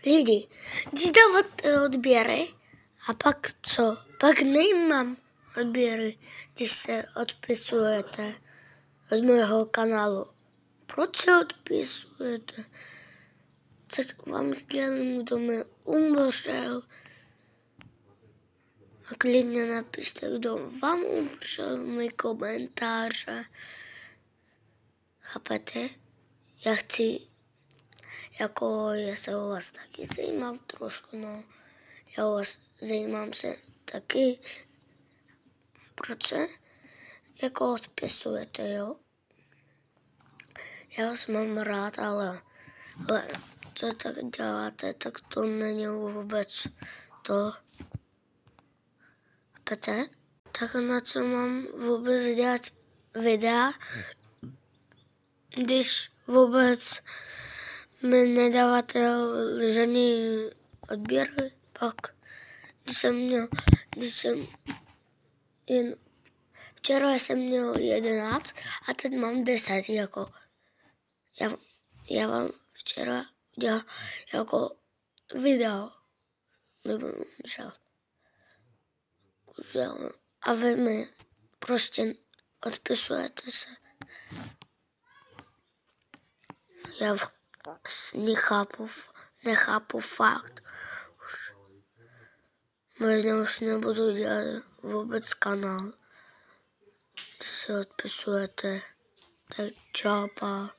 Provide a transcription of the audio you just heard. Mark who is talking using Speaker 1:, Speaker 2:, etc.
Speaker 1: Lidi, když dáváte odběry a pak co? Pak nemám odběry, když se odpisujete od mého kanálu. Proč se odpisujete? Co vám sdělím, kdo mi umřel? A klidně napište, kdo vám umřel, mi komentáře. Chápete? Já chci, já se o vás taky zajímám trošku, no. Já o vás zajímám se taky. Proč se odpisujete, jo? Já vás mám rád, ale co tak děláte, tak to není vůbec to. Chápete? Tak na co mám vůbec dělat videa, když vůbec mi nedáváte žádný odběry, pak včera jsem měl 11 a teď mám 10, jako. Já vám včera udělal jako video, nebo a vy mi prostě odpisujete se. Já nechápu fakt. Možná už nebudu dělat vůbec kanál, když se odpisujete. Tak čau, pa.